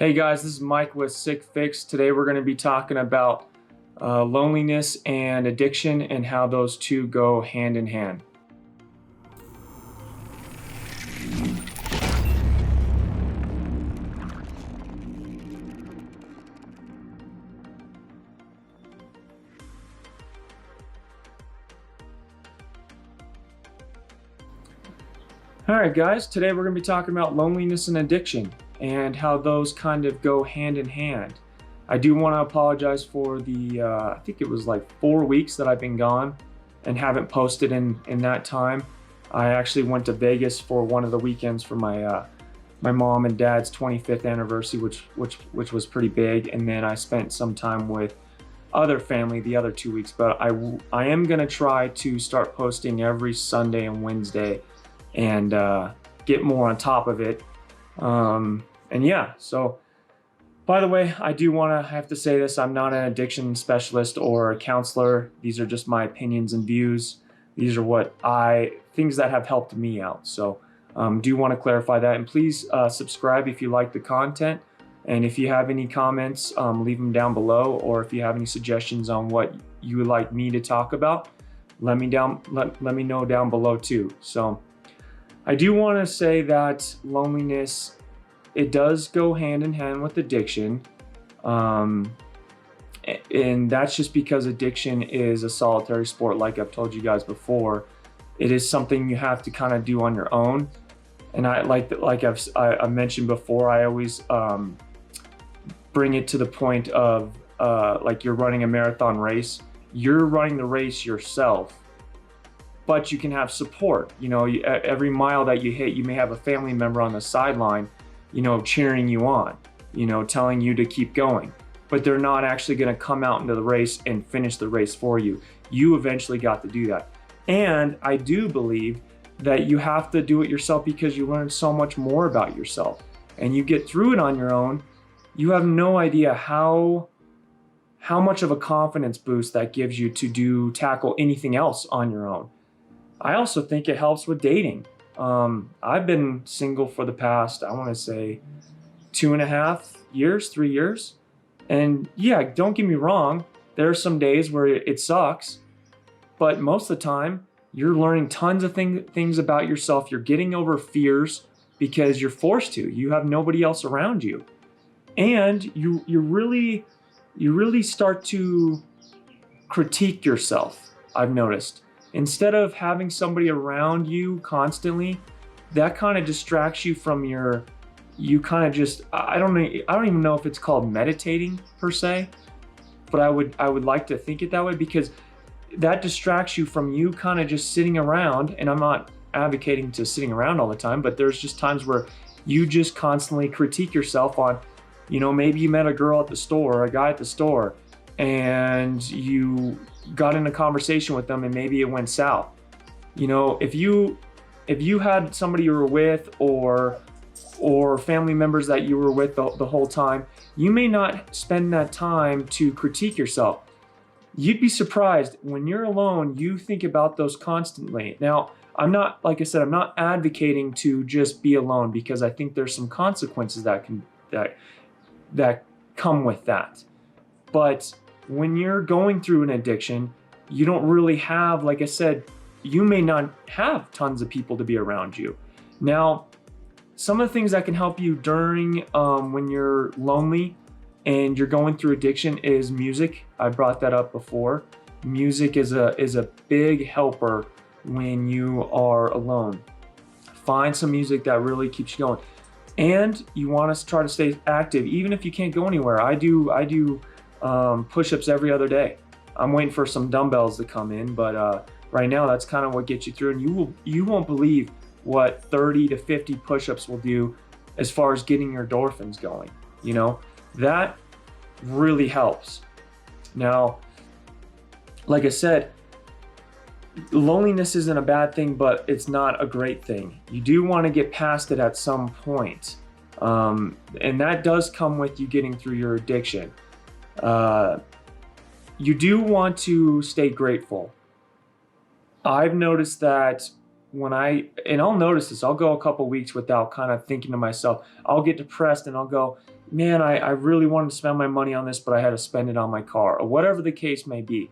Hey guys, this is Mike with Sick Fix. Today we're going to be talking about loneliness and addiction and how those two go hand in hand. Alright guys, today we're going to be talking about loneliness and addiction and how those kind of go hand in hand. I do want to apologize for I think it was like 4 weeks that I've been gone and haven't posted in that time. I actually went to Vegas for one of the weekends for my mom and dad's 25th anniversary, which was pretty big, and then I spent some time with other family the other 2 weeks. But I am going to try to start posting every Sunday and Wednesday and get more on top of it. And yeah, so by the way, I do have to say this, I'm not an addiction specialist or a counselor. These are just my opinions and views. These are things that have helped me out. So do want to clarify that, and please subscribe if you like the content. And if you have any comments, leave them down below, or if you have any suggestions on what you would like me to talk about, let me know down below too. So I do want to say that loneliness, it does go hand in hand with addiction. And that's just because addiction is a solitary sport, like I've told you guys before. It is something you have to kind of do on your own. And I've mentioned before, I always bring it to the point of like you're running a marathon race. You're running the race yourself, but you can have support. You know, every mile that you hit, you may have a family member on the sideline, you know, cheering you on, you know, telling you to keep going. But they're not actually going to come out into the race and finish the race for you. You eventually got to do that. And I do believe that you have to do it yourself because you learn so much more about yourself. And you get through it on your own. You have no idea how much of a confidence boost that gives you to tackle anything else on your own. I also think it helps with dating. I've been single for the past, I want to say 2.5 years, 3 years. And yeah, don't get me wrong, there are some days where it sucks, but most of the time you're learning tons of things about yourself. You're getting over fears because you're forced to. You have nobody else around you. And you really start to critique yourself, I've noticed. Instead of having somebody around you constantly, that kind of distracts you from you kind of just, I don't even know if it's called meditating per se, but I would like to think it that way, because that distracts you from you kind of just sitting around. And I'm not advocating to sitting around all the time, but there's just times where you just constantly critique yourself on, you know, maybe you met a girl at the store or a guy at the store and you got in a conversation with them and maybe it went south. You know, if you had somebody you were with or family members that you were with the whole time, you may not spend that time to critique yourself. You'd be surprised when you're alone, you think about those constantly. Now, I'm not, like I said, I'm not advocating to just be alone, because I think there's some consequences that come with that. But when you're going through an addiction, you don't really have, like I said, you may not have tons of people to be around you. Now, some of the things that can help you during when you're lonely and you're going through addiction is music. I brought that up before. Music is a big helper when you are alone. Find some music that really keeps you going. And you want to try to stay active, even if you can't go anywhere. I do push-ups every other day. I'm waiting for some dumbbells to come in, but right now that's kind of what gets you through. And you won't believe what 30 to 50 push-ups will do as far as getting your endorphins going. You know, that really helps. Now, like I said, loneliness isn't a bad thing, but it's not a great thing. You do want to get past it at some point. And that does come with you getting through your addiction. You do want to stay grateful. I've noticed that I'll notice this, I'll go a couple weeks without kind of thinking to myself, I'll get depressed and I'll go, man, I really wanted to spend my money on this, but I had to spend it on my car, or whatever the case may be.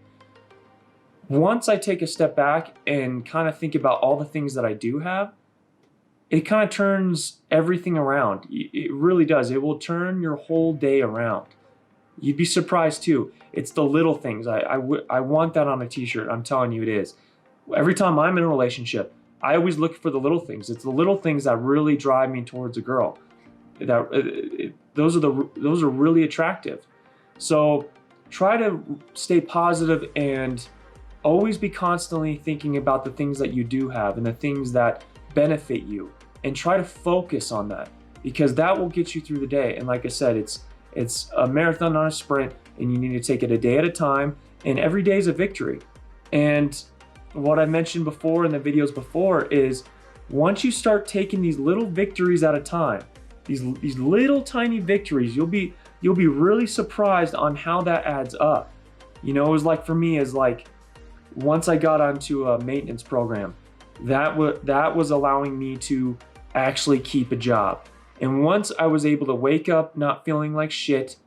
Once I take a step back and kind of think about all the things that I do have, it kind of turns everything around. It really does. It will turn your whole day around. You'd be surprised too. It's the little things. I want that on a t-shirt. I'm telling you it is. Every time I'm in a relationship, I always look for the little things. It's the little things that really drive me towards a girl. Those are really attractive. So try to stay positive and always be constantly thinking about the things that you do have and the things that benefit you, and try to focus on that, because that will get you through the day. And like I said, it's a marathon, not a sprint, and you need to take it a day at a time, and every day is a victory. And what I mentioned before in the videos before is, once you start taking these little victories at a time, these little tiny victories, you'll be really surprised on how that adds up. You know, it was like, for me, is like, once I got onto a maintenance program, that was allowing me to actually keep a job. And once I was able to wake up not feeling like shit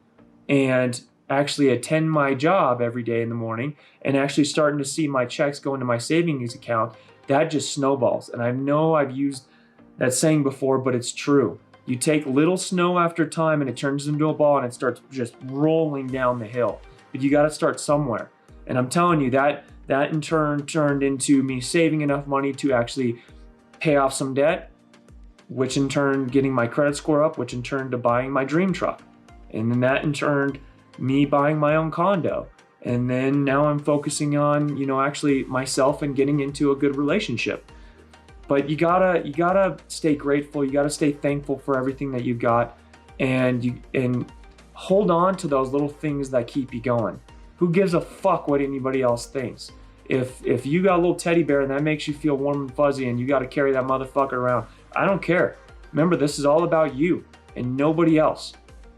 and actually attend my job every day in the morning, and actually starting to see my checks go into my savings account, that just snowballs. And I know I've used that saying before, but it's true. You take little snow after time and it turns into a ball and it starts just rolling down the hill. But you got to start somewhere. And I'm telling you, that in turn turned into me saving enough money to actually pay off some debt, which in turn getting my credit score up, which in turn to buying my dream truck. And then that in turn me buying my own condo. And then now I'm focusing on, you know, actually myself and getting into a good relationship. But you gotta stay grateful. You gotta stay thankful for everything that you've got, and hold on to those little things that keep you going. Who gives a fuck what anybody else thinks? If you got a little teddy bear and that makes you feel warm and fuzzy and you got to carry that motherfucker around, I don't care. Remember, this is all about you and nobody else.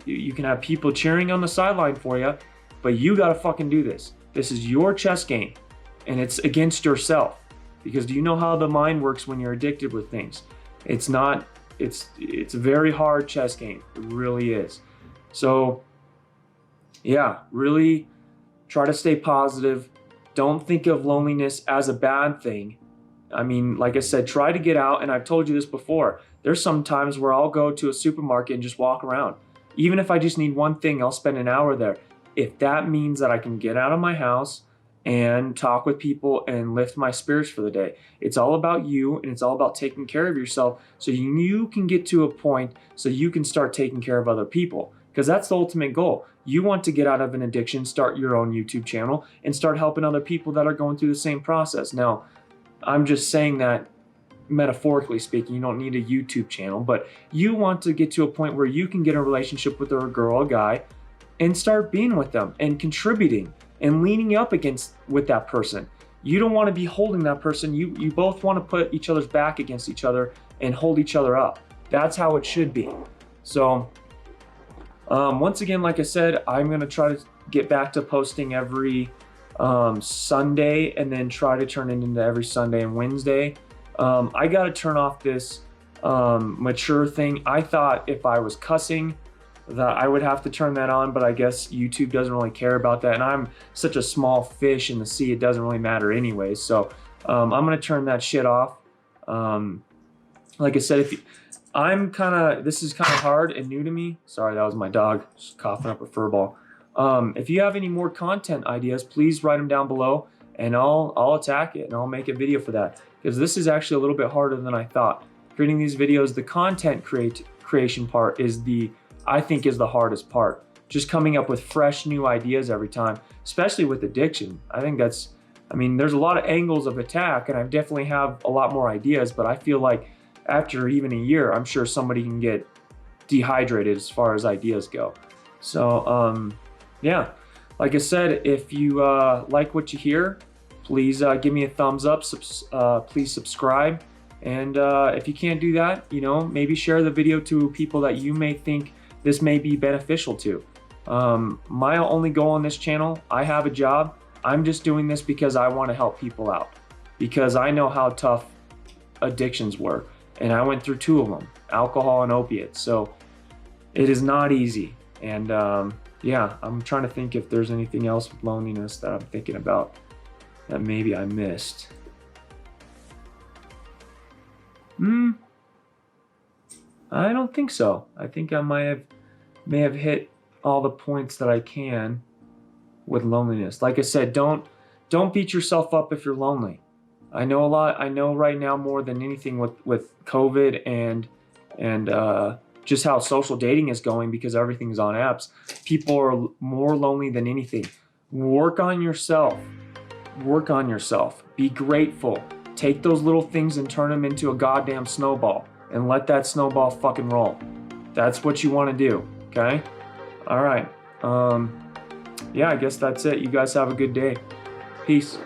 You can have people cheering on the sideline for you, but you got to fucking do this. This is your chess game, and it's against yourself. Because do you know how the mind works when you're addicted with things? It's a very hard chess game. It really is. So yeah, really try to stay positive. Don't think of loneliness as a bad thing. I mean, like I said, try to get out. And I've told you this before. There's some times where I'll go to a supermarket and just walk around. Even if I just need one thing, I'll spend an hour there. If that means that I can get out of my house and talk with people and lift my spirits for the day. It's all about you, and it's all about taking care of yourself so you can get to a point so you can start taking care of other people. Because that's the ultimate goal. You want to get out of an addiction, start your own YouTube channel, and start helping other people that are going through the same process. Now, I'm just saying that metaphorically speaking. You don't need a YouTube channel, but you want to get to a point where you can get a relationship with a girl, a guy, and start being with them and contributing and leaning up with that person. You don't want to be holding that person. You both want to put each other's back against each other and hold each other up. That's how it should be. So once again, like I said, I'm going to try to get back to posting every Sunday, and then try to turn it into every Sunday and Wednesday. I got to turn off this mature thing. I thought if I was cussing that I would have to turn that on, but I guess YouTube doesn't really care about that, and I'm such a small fish in the sea, it doesn't really matter anyway. So I'm gonna turn that shit off. Like I said, this is kind of hard and new to me. Sorry, that was my dog just coughing up a fur ball. If you have any more content ideas, please write them down below, and I'll attack it and I'll make a video for that, because this is actually a little bit harder than I thought. Creating these videos, the content creation part I think is the hardest part. Just coming up with fresh new ideas every time, especially with addiction. I think there's a lot of angles of attack, and I definitely have a lot more ideas, but I feel like after even a year, I'm sure somebody can get dehydrated as far as ideas go. So yeah, like I said, if you like what you hear, please give me a thumbs up, please subscribe. And if you can't do that, maybe share the video to people that you may think this may be beneficial to. My only goal on this channel, I have a job. I'm just doing this because I want to help people out, because I know how tough addictions were, and I went through 2 of them, alcohol and opiates. So it is not easy. And yeah, I'm trying to think if there's anything else with loneliness that I'm thinking about that maybe I missed. I don't think so. I think I may have hit all the points that I can with loneliness. Like I said, don't beat yourself up if you're lonely. I know right now more than anything with COVID and just how social dating is going, because everything's on apps. People are more lonely than anything. Work on yourself. Work on yourself. Be grateful. Take those little things and turn them into a goddamn snowball, and let that snowball fucking roll. That's what you want to do, okay? All right. Yeah, I guess that's it. You guys have a good day. Peace.